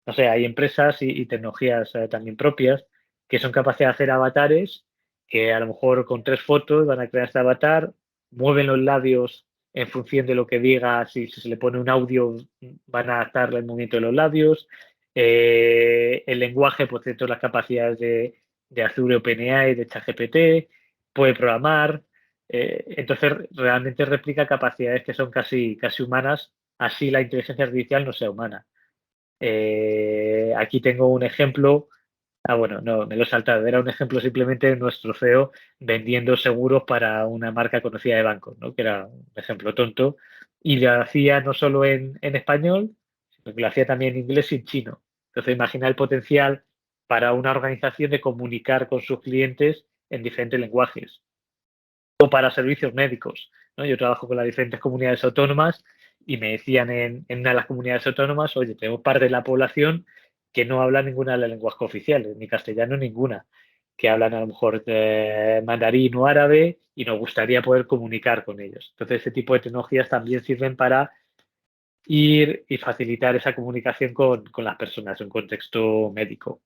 no sé, hay empresas y tecnologías también propias que son capaces de hacer avatares que a lo mejor con 3 fotos van a crear este avatar, mueven los labios en función de lo que diga, si se le pone un audio van a adaptarle el movimiento de los labios, el lenguaje, por cierto, las capacidades de Azure OpenAI, de ChatGPT, puede programar, entonces realmente replica capacidades que son casi humanas, así la inteligencia artificial no sea humana. Aquí tengo un ejemplo. Bueno, no, me lo he saltado. Era un ejemplo simplemente de nuestro CEO vendiendo seguros para una marca conocida de bancos, ¿no? Que era un ejemplo tonto. Y lo hacía no solo en español, sino que lo hacía también en inglés y en chino. Entonces, imagina el potencial para una organización de comunicar con sus clientes en diferentes lenguajes. O para servicios médicos, ¿no? Yo trabajo con las diferentes comunidades autónomas y me decían en una de las comunidades autónomas, oye, tenemos parte de la población que no habla ninguna de las lenguas oficiales, ni castellano ninguna, que hablan a lo mejor mandarín o árabe y nos gustaría poder comunicar con ellos. Entonces, ese tipo de tecnologías también sirven para ir y facilitar esa comunicación con las personas en un contexto médico.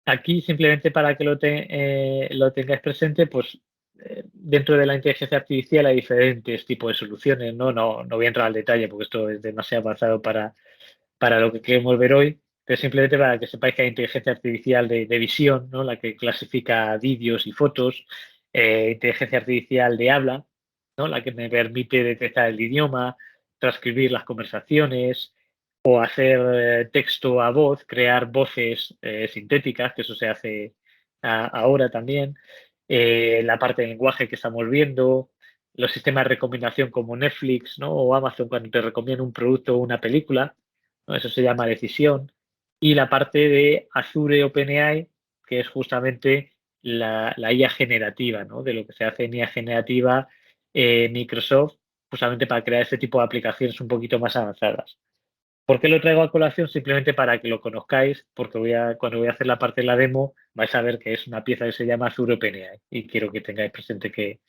Aquí, simplemente para que lo tengáis presente, pues dentro de la inteligencia artificial hay diferentes tipos de soluciones, ¿no? No voy a entrar al detalle porque esto es demasiado avanzado para lo que queremos ver hoy, pero simplemente para que sepáis que hay inteligencia artificial de visión, ¿no? La que clasifica vídeos y fotos, inteligencia artificial de habla, ¿no? La que me permite detectar el idioma, transcribir las conversaciones, o hacer texto a voz, crear voces sintéticas, que eso se hace ahora también, la parte de lenguaje que estamos viendo, los sistemas de recomendación como Netflix, ¿no? O Amazon cuando te recomiendan un producto o una película, ¿no? Eso se llama decisión, y la parte de Azure OpenAI, que es justamente la IA generativa, ¿no? De lo que se hace en IA generativa Microsoft, justamente para crear este tipo de aplicaciones un poquito más avanzadas. ¿Por qué lo traigo a colación? Simplemente para que lo conozcáis, porque cuando voy a hacer la parte de la demo vais a ver que es una pieza que se llama Azure OpenAI y quiero que tengáis presente que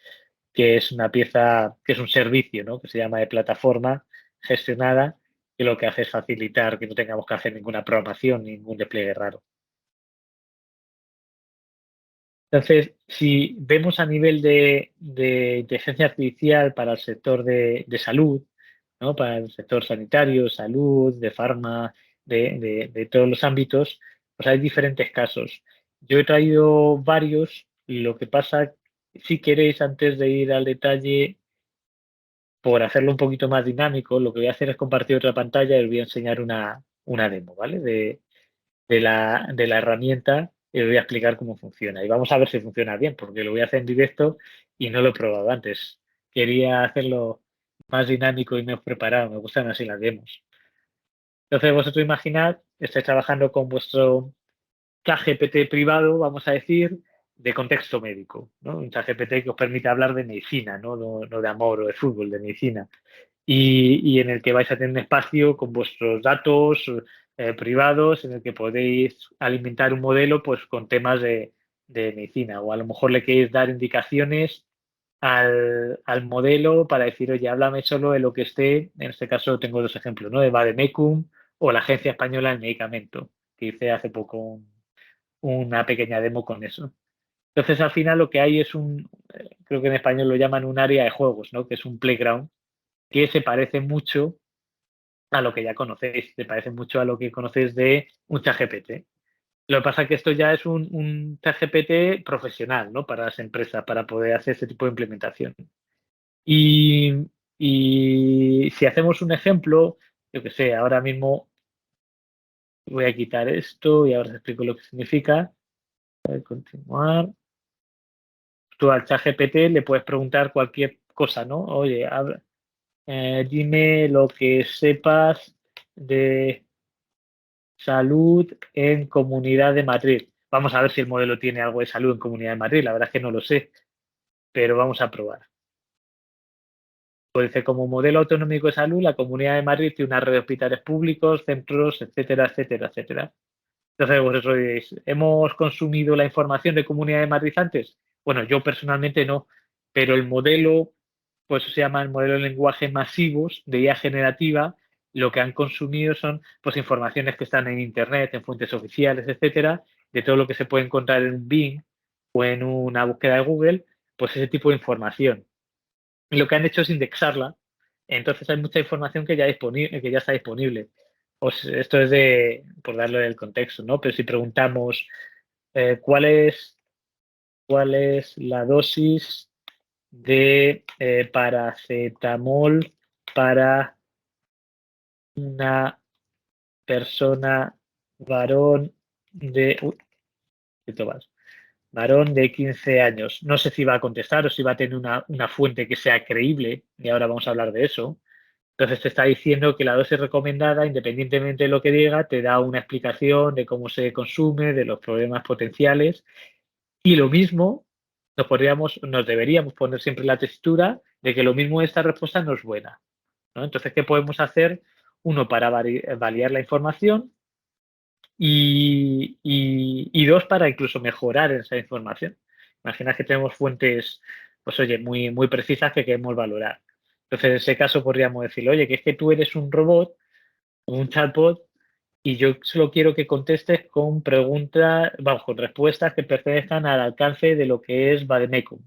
es una pieza, que es un servicio, ¿no? Que se llama de plataforma gestionada, que lo que hace es facilitar que no tengamos que hacer ninguna programación, ningún despliegue raro. Entonces, si vemos a nivel de inteligencia artificial para el sector de salud, ¿no? Para el sector sanitario, salud, de farma, de todos los ámbitos, pues hay diferentes casos. Yo he traído varios y lo que pasa, si queréis, antes de ir al detalle, por hacerlo un poquito más dinámico, lo que voy a hacer es compartir otra pantalla y os voy a enseñar una demo, ¿vale? De la herramienta y os voy a explicar cómo funciona. Y vamos a ver si funciona bien, porque lo voy a hacer en directo y no lo he probado antes. Quería hacerlo más dinámico y menos preparado. Me gustan así las demos. Entonces, vosotros imaginad, estáis trabajando con vuestro ChatGPT privado, vamos a decir, de contexto médico, ¿no? Un ChatGPT que os permite hablar de medicina, ¿no? No de amor o de fútbol, de medicina. Y en el que vais a tener un espacio con vuestros datos privados, en el que podéis alimentar un modelo pues con temas de medicina. O a lo mejor le queréis dar indicaciones al modelo para decir, oye, háblame solo de lo que esté, en este caso tengo dos ejemplos, ¿no? De Vademecum o la Agencia Española del Medicamento, que hice hace poco una pequeña demo con eso. Entonces, al final lo que hay es creo que en español lo llaman un área de juegos, ¿no? Que es un playground, que se parece mucho a lo que ya conocéis, se parece mucho a lo que conocéis de un ChatGPT. Lo que pasa es que esto ya es un ChatGPT profesional, ¿no? Para las empresas, para poder hacer ese tipo de implementación. Y si hacemos un ejemplo, yo que sé, ahora mismo voy a quitar esto y ahora os explico lo que significa. Voy a continuar. Tú al ChatGPT le puedes preguntar cualquier cosa, ¿no? Oye, dime lo que sepas de salud en Comunidad de Madrid. Vamos a ver si el modelo tiene algo de salud en Comunidad de Madrid. La verdad es que no lo sé, pero vamos a probar. Pues dice, como modelo autonómico de salud, la Comunidad de Madrid tiene una red de hospitales públicos, centros, etcétera, etcétera, etcétera. Entonces, vosotros diréis, ¿hemos consumido la información de Comunidad de Madrid antes? Bueno, yo personalmente no, pero el modelo, pues se llama el modelo de lenguaje masivos de IA generativa, lo que han consumido son pues informaciones que están en Internet, en fuentes oficiales, etcétera, de todo lo que se puede encontrar en un Bing o en una búsqueda de Google, pues ese tipo de información. Y lo que han hecho es indexarla, entonces hay mucha información que ya está disponible. Esto es por darle el contexto, ¿no? Pero si preguntamos cuál es la dosis de paracetamol para una persona varón de... varón de 15 años. No sé si va a contestar o si va a tener una fuente que sea creíble, y ahora vamos a hablar de eso. Entonces te está diciendo que la dosis recomendada, independientemente de lo que diga, te da una explicación de cómo se consume, de los problemas potenciales. Y lo mismo, nos deberíamos poner siempre la textura de que lo mismo esta respuesta no es buena, ¿no? Entonces, ¿qué podemos hacer? Uno, para validar la información y dos, para incluso mejorar esa información. Imagina que tenemos fuentes, pues oye, muy, muy precisas que queremos valorar. Entonces, en ese caso podríamos decir, oye, que es que tú eres un robot, un chatbot, y yo solo quiero que contestes con preguntas, vamos, con respuestas que pertenezcan al alcance de lo que es Vademecum.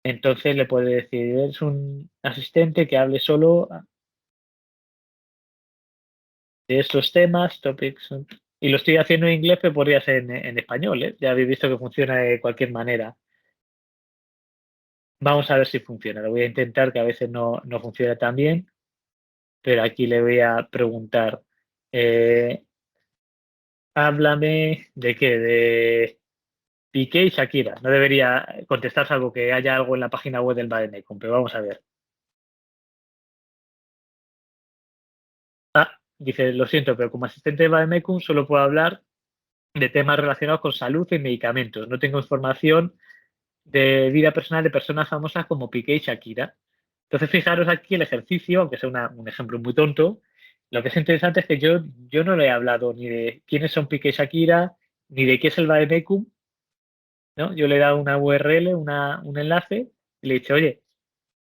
Entonces le puede decir, es un asistente que hable solo de estos temas, topics, y lo estoy haciendo en inglés, pero podría ser en español, ¿eh? Ya habéis visto que funciona de cualquier manera. Vamos a ver si funciona. Lo voy a intentar, que a veces no funciona tan bien, pero aquí le voy a preguntar, háblame de qué, de Piqué y Shakira. No debería contestar salvo que haya algo en la página web del Bademecum, pero vamos a ver. Dice, lo siento, pero como asistente de Bademecum solo puedo hablar de temas relacionados con salud y medicamentos. No tengo información de vida personal de personas famosas como Piqué y Shakira. Entonces, fijaros aquí el ejercicio, aunque sea un ejemplo muy tonto, lo que es interesante es que yo no le he hablado ni de quiénes son Piqué y Shakira, ni de qué es el Bademecum, ¿no? Yo le he dado una URL, un enlace, y le he dicho, oye,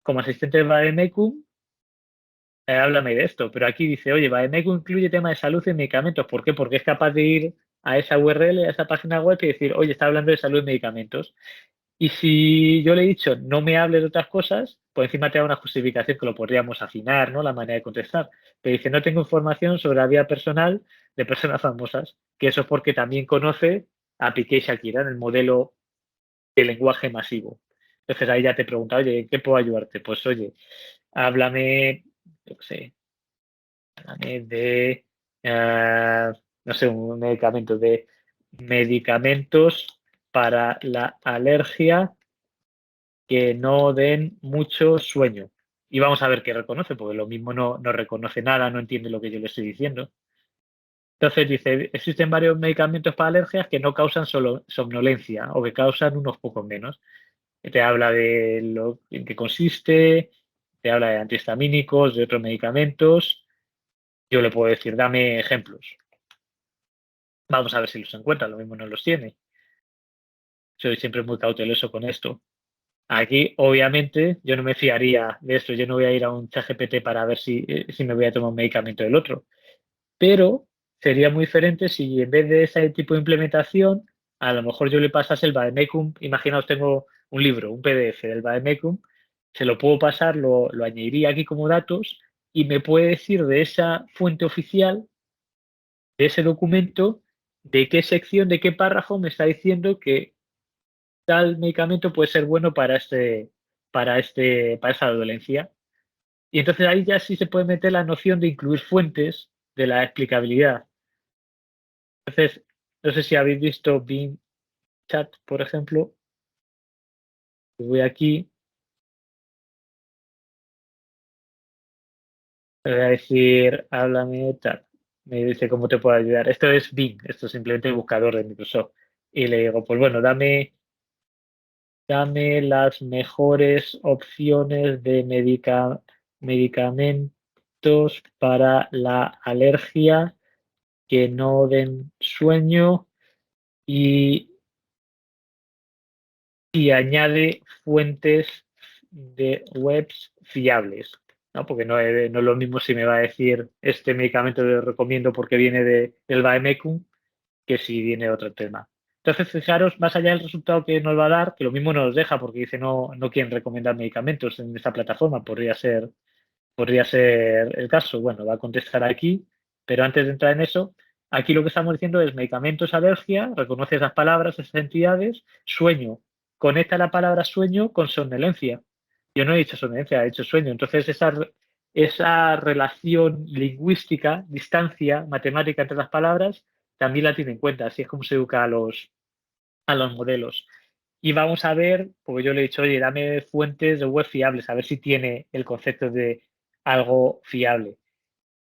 como asistente de Bademecum, háblame de esto. Pero aquí dice, oye, Bademecum incluye temas de salud y medicamentos. ¿Por qué? Porque es capaz de ir a esa URL, a esa página web y decir, oye, está hablando de salud y medicamentos. Y si yo le he dicho, no me hable de otras cosas, pues encima te da una justificación que lo podríamos afinar, ¿no? La manera de contestar. Pero dice, no tengo información sobre la vida personal de personas famosas. Que eso es porque también conoce a Piqué y Shakira en el modelo de lenguaje masivo. Entonces ahí ya te pregunta, oye, ¿en qué puedo ayudarte? Pues oye, háblame, yo qué sé, háblame de, no sé, un medicamento, de medicamentos para la alergia que no den mucho sueño. Y vamos a ver qué reconoce, porque lo mismo no reconoce nada, no entiende lo que yo le estoy diciendo. Entonces dice, existen varios medicamentos para alergias que no causan solo somnolencia o que causan unos pocos menos. Te habla de en qué consiste, te habla de antihistamínicos, de otros medicamentos. Yo le puedo decir, dame ejemplos. Vamos a ver si los encuentra, lo mismo no los tiene. Soy siempre muy cauteloso con esto. Aquí, obviamente, yo no me fiaría de esto. Yo no voy a ir a un ChatGPT para ver si me voy a tomar un medicamento del otro. Pero sería muy diferente si en vez de ese tipo de implementación, a lo mejor yo le pasase el Vademecum. Imaginaos, tengo un libro, un PDF del Vademecum, se lo puedo pasar, lo añadiría aquí como datos y me puede decir de esa fuente oficial, de ese documento, de qué sección, de qué párrafo me está diciendo que tal medicamento puede ser bueno para esa dolencia. Y entonces ahí ya sí se puede meter la noción de incluir fuentes de la explicabilidad. Entonces, no sé si habéis visto Bing Chat, por ejemplo. Voy aquí, le voy a decir, háblame, tal. Me dice cómo te puedo ayudar. Esto es Bing, esto es simplemente el buscador de Microsoft. Y le digo, pues bueno, dame las mejores opciones de medicamentos para la alergia que no den sueño y añade fuentes de webs fiables, ¿no? Porque no es lo mismo si me va a decir este medicamento lo recomiendo porque viene del Vademecum que si viene de otro tema. Entonces, fijaros, más allá del resultado que nos va a dar, que lo mismo nos deja porque dice no quieren recomendar medicamentos en esta plataforma, podría ser el caso. Bueno, va a contestar aquí, pero antes de entrar en eso, aquí lo que estamos diciendo es medicamentos, alergia, reconoce esas palabras, esas entidades, sueño, conecta la palabra sueño con somnolencia. Yo no he dicho somnolencia, he dicho sueño. Entonces, esa relación lingüística, distancia matemática entre las palabras, también la tiene en cuenta. Así es como se educa a los modelos. Y vamos a ver, porque yo le he dicho, oye, dame fuentes de web fiables, a ver si tiene el concepto de algo fiable.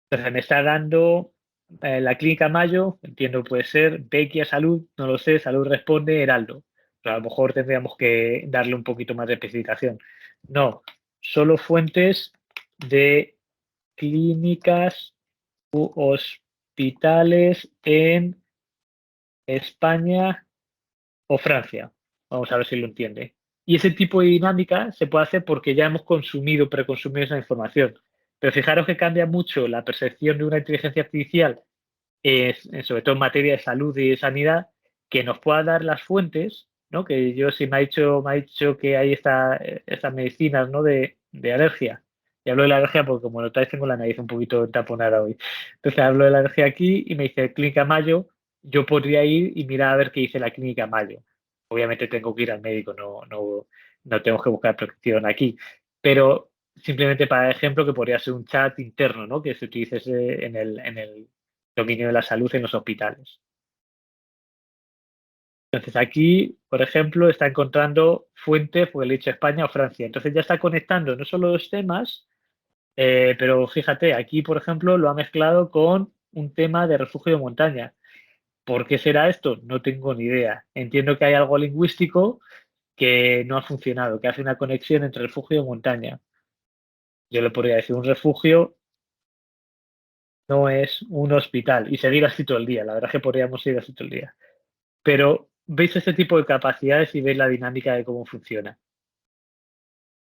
Entonces me está dando la Clínica Mayo, entiendo puede ser, Bequia Salud, no lo sé, Salud Responde, Heraldo. Pero a lo mejor tendríamos que darle un poquito más de especificación. No, solo fuentes de clínicas u hospitales en España o Francia. Vamos a ver si lo entiende. Y ese tipo de dinámica se puede hacer porque ya hemos preconsumido esa información. Pero fijaros que cambia mucho la percepción de una inteligencia artificial, sobre todo en materia de salud y de sanidad, que nos pueda dar las fuentes, ¿no? Que yo sí me ha dicho que hay estas medicinas, ¿no? de alergia. Y hablo de la alergia porque como notáis tengo la nariz un poquito taponada hoy. Entonces hablo de la alergia aquí y me dice Clínica Mayo, yo podría ir y mirar a ver qué dice la Clínica Mayo. Obviamente tengo que ir al médico, no tengo que buscar protección aquí. Pero simplemente para ejemplo que podría ser un chat interno, ¿no? Que se utilice en el dominio de la salud en los hospitales. Entonces aquí, por ejemplo, está encontrando fuentes, pues le he dicho España o Francia. Entonces ya está conectando no solo los temas, pero fíjate, aquí, por ejemplo, lo ha mezclado con un tema de refugio de montaña. ¿Por qué será esto? No tengo ni idea. Entiendo que hay algo lingüístico que no ha funcionado, que hace una conexión entre refugio y montaña. Yo le podría decir un refugio no es un hospital y seguir así todo el día. La verdad es que podríamos ir así todo el día. Pero veis este tipo de capacidades y veis la dinámica de cómo funciona.